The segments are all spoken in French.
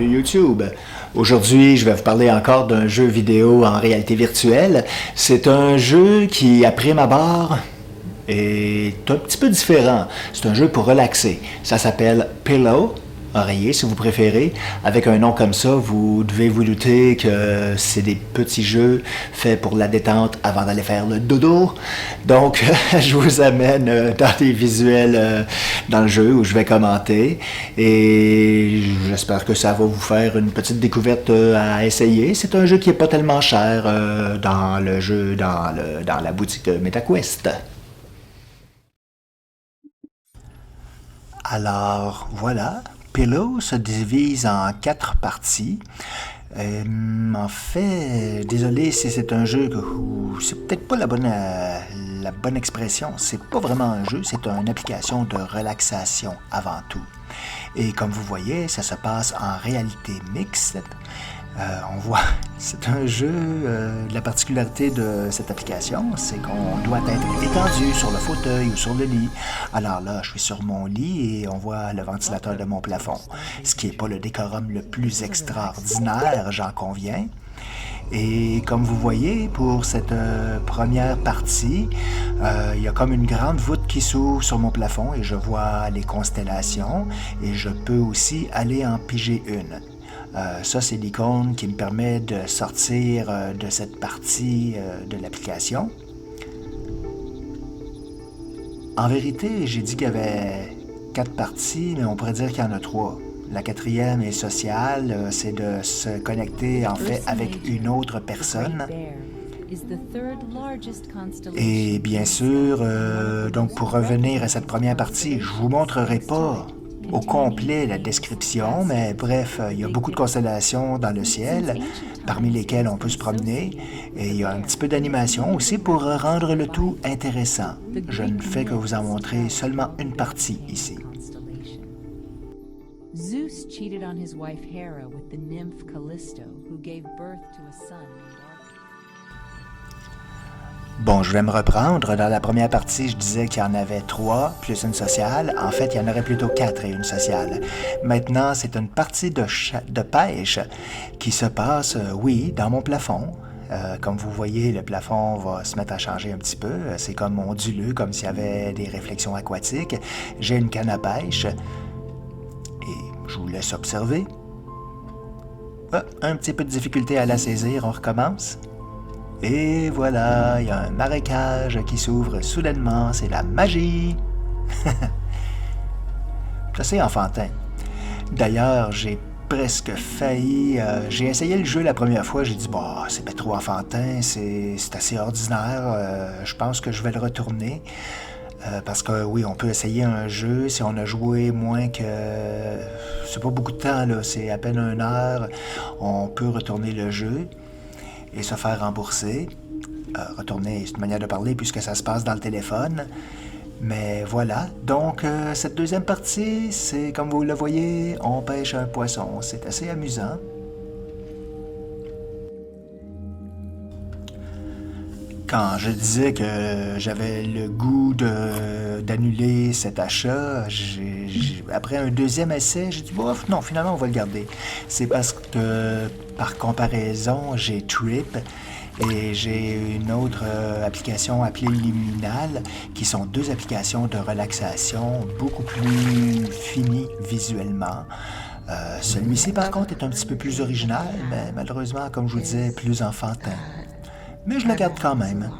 YouTube. Aujourd'hui, je vais vous parler encore d'un jeu vidéo en réalité virtuelle. C'est un jeu qui, à prime abord, est un petit peu différent. C'est un jeu pour relaxer. Ça s'appelle Pillow, oreiller si vous préférez. Avec un nom comme ça, vous devez vous douter que c'est des petits jeux faits pour la détente avant d'aller faire le dodo. Donc, je vous amène dans des visuels dans le jeu où je vais commenter et j'espère que ça va vous faire une petite découverte à essayer. C'est un jeu qui n'est pas tellement cher dans le jeu, dans la boutique de MetaQuest. Alors, voilà. Pillow se divise en 4 parties. En fait, désolé si c'est un jeu où c'est peut-être pas la bonne expression. C'est pas vraiment un jeu, c'est une application de relaxation avant tout. Et comme vous voyez, ça se passe en réalité mixte. On voit, c'est un jeu, la particularité de cette application, c'est qu'on doit être étendu sur le fauteuil ou sur le lit. Alors là, je suis sur mon lit et on voit le ventilateur de mon plafond, ce qui n'est pas le décorum le plus extraordinaire, j'en conviens. Et comme vous voyez, pour cette première partie, il y a comme une grande voûte qui s'ouvre sur mon plafond et je vois les constellations et je peux aussi aller en piger une. Ça, c'est l'icône qui me permet de sortir de cette partie de l'application. En vérité, j'ai dit qu'il y avait 4 parties, mais on pourrait dire qu'il y en a 3. La 4e est sociale, c'est de se connecter en fait avec une autre personne. Et bien sûr, donc pour revenir à cette première partie, je vous montrerai pas au complet la description, mais bref, il y a beaucoup de constellations dans le ciel, parmi lesquelles on peut se promener, et il y a un petit peu d'animation aussi pour rendre le tout intéressant. Je ne fais que vous en montrer seulement une partie ici. Zeus cheated on his wife Hera with the nymph Callisto, who gave birth to a son named Artemis. Bon, je vais me reprendre. Dans la première partie, je disais qu'il y en avait 3, plus une sociale. En fait, il y en aurait plutôt 4 et une sociale. Maintenant, c'est une partie de pêche qui se passe, oui, dans mon plafond. Comme vous voyez, le plafond va se mettre à changer un petit peu. C'est comme onduleux, comme s'il y avait des réflexions aquatiques. J'ai une canne à pêche. Et je vous laisse observer. Un petit peu de difficulté à la saisir, on recommence. Et voilà, il y a un marécage qui s'ouvre soudainement, c'est la magie! C'est assez enfantin. D'ailleurs, j'ai presque failli... j'ai essayé le jeu la première fois, j'ai dit, bah, c'est pas trop enfantin, c'est assez ordinaire, je pense que je vais le retourner. Parce que oui, on peut essayer un jeu si on a joué moins que... C'est pas beaucoup de temps, là, c'est à peine 1 heure. On peut retourner le jeu et se faire rembourser. Retourner, c'est une manière de parler puisque ça se passe dans le téléphone. Mais voilà, donc cette deuxième partie, c'est comme vous le voyez, on pêche un poisson. C'est assez amusant. Quand je disais que j'avais le goût d'annuler cet achat, après un deuxième essai, j'ai dit bof, non, finalement on va le garder. C'est parce que par comparaison, j'ai Trip et j'ai une autre application appelée Liminal, qui sont 2 applications de relaxation beaucoup plus finies visuellement. Celui-ci par contre est un petit peu plus original, mais malheureusement, comme je vous disais, plus enfantin. Mais je le garde quand même.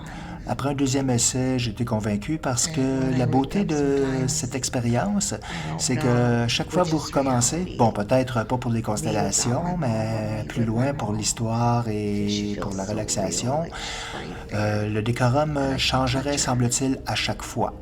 Après un deuxième essai, j'étais convaincu parce que la beauté de cette expérience, c'est que chaque fois que vous recommencez, bon, peut-être pas pour les constellations, mais plus loin pour l'histoire et pour la relaxation, le décorum changerait, semble-t-il, à chaque fois.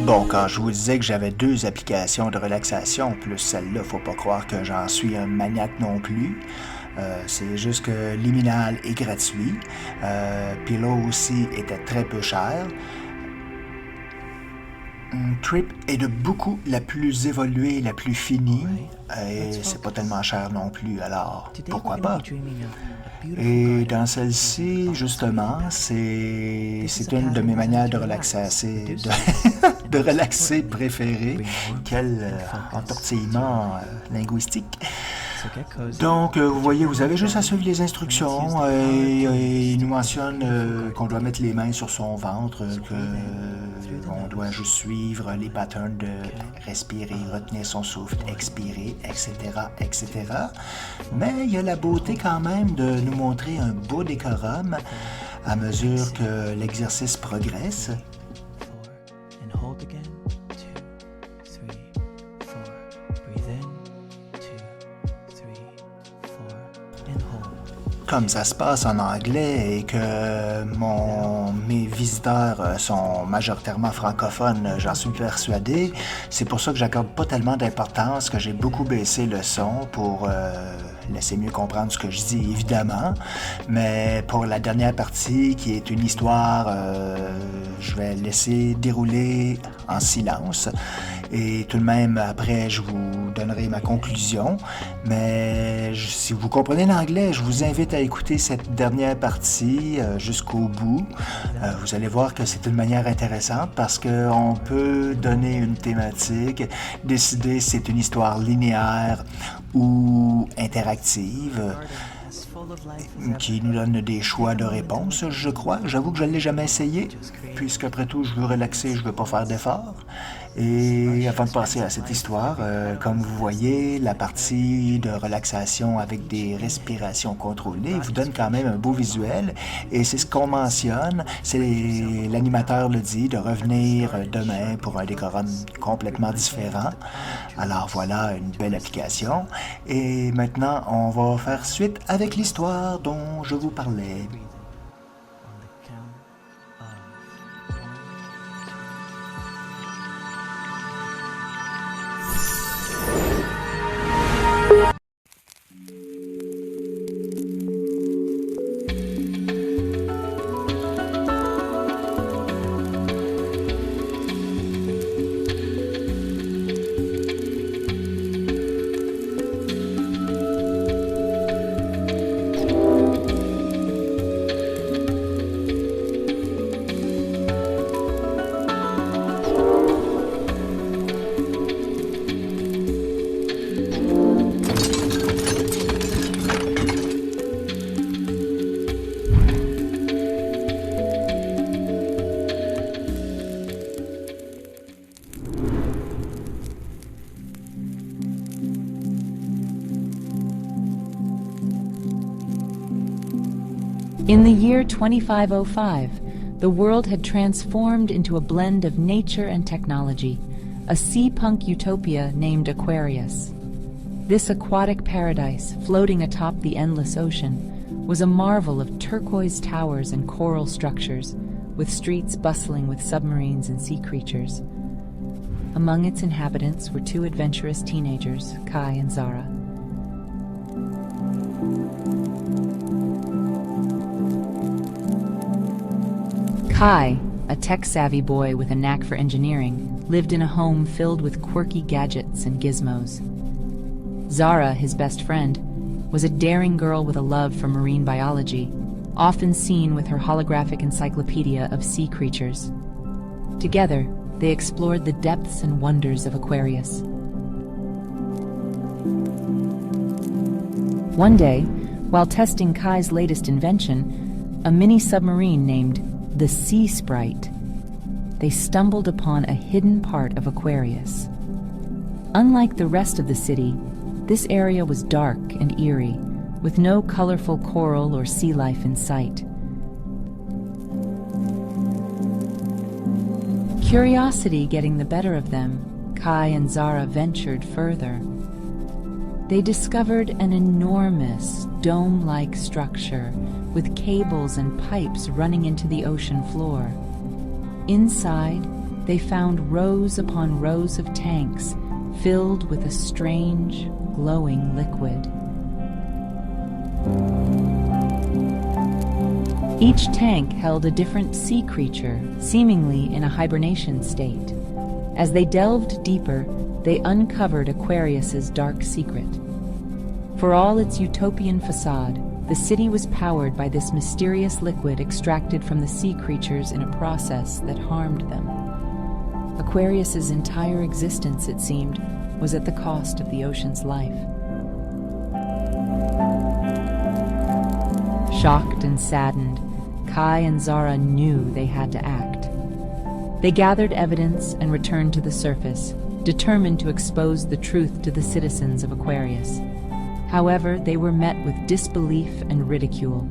Bon, quand je vous disais que j'avais 2 applications de relaxation, plus celle-là, faut pas croire que j'en suis un maniaque non plus. C'est juste que Liminal est gratuit. Pillow aussi était très peu cher. Trip est de beaucoup la plus évoluée, la plus finie, et c'est pas tellement cher non plus, alors pourquoi pas? Et dans celle-ci, justement, c'est une de mes manières de relaxer, de relaxer préférées. Quel entortillement linguistique. Donc, vous voyez, vous avez juste à suivre les instructions et il nous mentionne qu'on doit mettre les mains sur son ventre, qu'on doit juste suivre les patterns de respirer, retenir son souffle, expirer, etc., etc. Mais il y a la beauté quand même de nous montrer un beau décorum à mesure que l'exercice progresse. Comme ça se passe en anglais et que mes visiteurs sont majoritairement francophones, j'en suis persuadé. C'est pour ça que j'accorde pas tellement d'importance, que j'ai beaucoup baissé le son pour laisser mieux comprendre ce que je dis, évidemment. Mais pour la dernière partie, qui est une histoire, je vais laisser dérouler en silence. Et tout de même, après, je vous donnerai ma conclusion. Mais si vous comprenez l'anglais, je vous invite à écouter cette dernière partie jusqu'au bout. Vous allez voir que c'est une manière intéressante parce qu'on peut donner une thématique, décider si c'est une histoire linéaire ou interactive, qui nous donne des choix de réponse, je crois. J'avoue que je ne l'ai jamais essayé, puisqu'après tout, je veux relaxer, je ne veux pas faire d'efforts. Et avant de passer à cette histoire, comme vous voyez, la partie de relaxation avec des respirations contrôlées vous donne quand même un beau visuel. Et c'est ce qu'on mentionne, c'est l'animateur le dit, de revenir demain pour un décorum complètement différent. Alors voilà, une belle application. Et maintenant, on va faire suite avec l'histoire dont je vous parlais. In the year 2505, the world had transformed into a blend of nature and technology, a sea-punk utopia named Aquarius. This aquatic paradise, floating atop the endless ocean, was a marvel of turquoise towers and coral structures, with streets bustling with submarines and sea creatures. Among its inhabitants were two adventurous teenagers, Kai and Zara. Kai, a tech-savvy boy with a knack for engineering, lived in a home filled with quirky gadgets and gizmos. Zara, his best friend, was a daring girl with a love for marine biology, often seen with her holographic encyclopedia of sea creatures. Together, they explored the depths and wonders of Aquarius. One day, while testing Kai's latest invention, a mini submarine named the Sea Sprite, they stumbled upon a hidden part of Aquarius. Unlike the rest of the city, this area was dark and eerie, with no colorful coral or sea life in sight. Curiosity getting the better of them, Kai and Zara ventured further. They discovered an enormous, dome-like structure with cables and pipes running into the ocean floor. Inside, they found rows upon rows of tanks filled with a strange, glowing liquid. Each tank held a different sea creature, seemingly in a hibernation state. As they delved deeper, they uncovered Aquarius's dark secret. For all its utopian facade, the city was powered by this mysterious liquid extracted from the sea creatures in a process that harmed them. Aquarius's entire existence, it seemed, was at the cost of the ocean's life. Shocked and saddened, Kai and Zara knew they had to act. They gathered evidence and returned to the surface, determined to expose the truth to the citizens of Aquarius. However, they were met with disbelief and ridicule.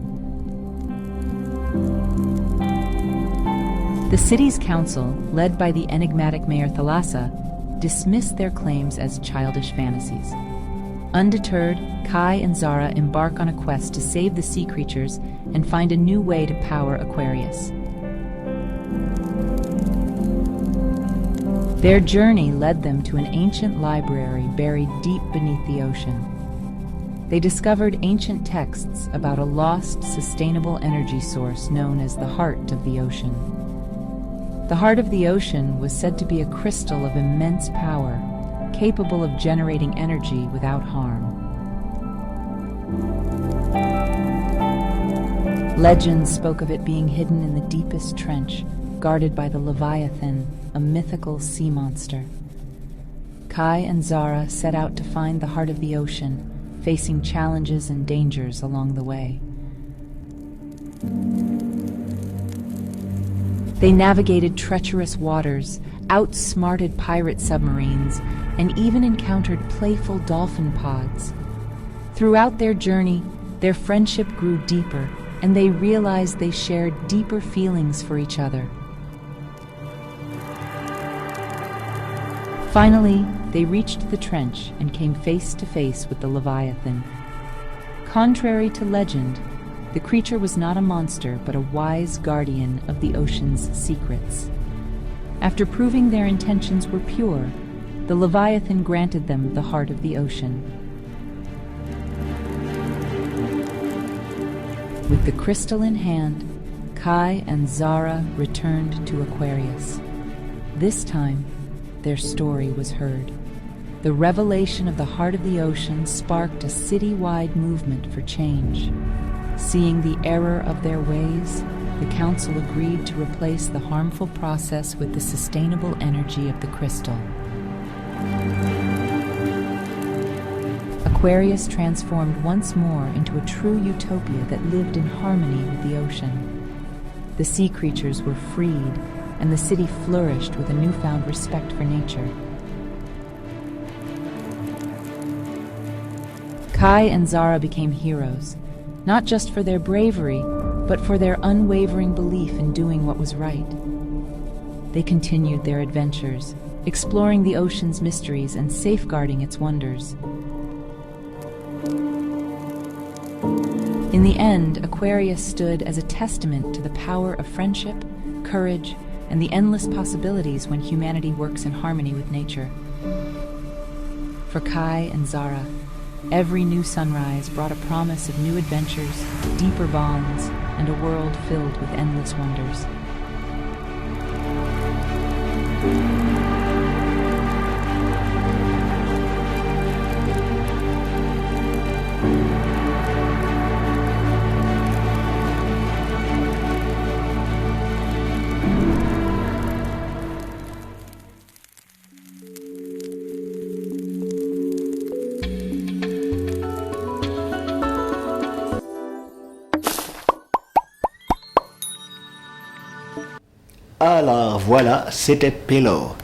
The city's council, led by the enigmatic Mayor Thalassa, dismissed their claims as childish fantasies. Undeterred, Kai and Zara embark on a quest to save the sea creatures and find a new way to power Aquarius. Their journey led them to an ancient library buried deep beneath the ocean. They discovered ancient texts about a lost, sustainable energy source known as the Heart of the Ocean. The Heart of the Ocean was said to be a crystal of immense power, capable of generating energy without harm. Legends spoke of it being hidden in the deepest trench, guarded by the Leviathan, a mythical sea monster. Kai and Zara set out to find the Heart of the Ocean, facing challenges and dangers along the way. They navigated treacherous waters, outsmarted pirate submarines, and even encountered playful dolphin pods. Throughout their journey, their friendship grew deeper, and they realized they shared deeper feelings for each other. Finally, they reached the trench and came face to face with the Leviathan. Contrary to legend, the creature was not a monster but a wise guardian of the ocean's secrets. After proving their intentions were pure, the Leviathan granted them the Heart of the Ocean. With the crystal in hand, Kai and Zara returned to Aquarius. This time, their story was heard. The revelation of the Heart of the Ocean sparked a city-wide movement for change. Seeing the error of their ways, the council agreed to replace the harmful process with the sustainable energy of the crystal. Aquarius transformed once more into a true utopia that lived in harmony with the ocean. The sea creatures were freed, and the city flourished with a newfound respect for nature. Kai and Zara became heroes, not just for their bravery, but for their unwavering belief in doing what was right. They continued their adventures, exploring the ocean's mysteries and safeguarding its wonders. In the end, Aquarius stood as a testament to the power of friendship, courage, and the endless possibilities when humanity works in harmony with nature. For Kai and Zara, every new sunrise brought a promise of new adventures, deeper bonds, and a world filled with endless wonders. Alors voilà, c'était Pillow.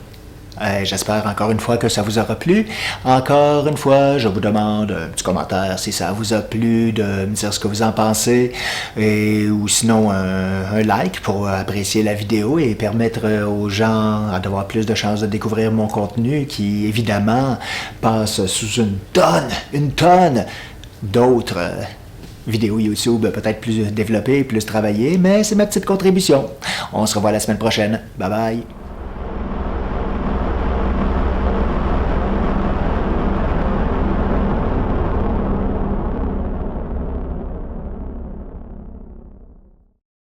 J'espère encore une fois que ça vous aura plu. Encore une fois, je vous demande un petit commentaire si ça vous a plu, de me dire ce que vous en pensez, ou sinon un like pour apprécier la vidéo et permettre aux gens d'avoir plus de chances de découvrir mon contenu qui, évidemment, passe sous une tonne d'autres vidéos YouTube peut-être plus développées, plus travaillées, mais c'est ma petite contribution. On se revoit la semaine prochaine. Bye bye!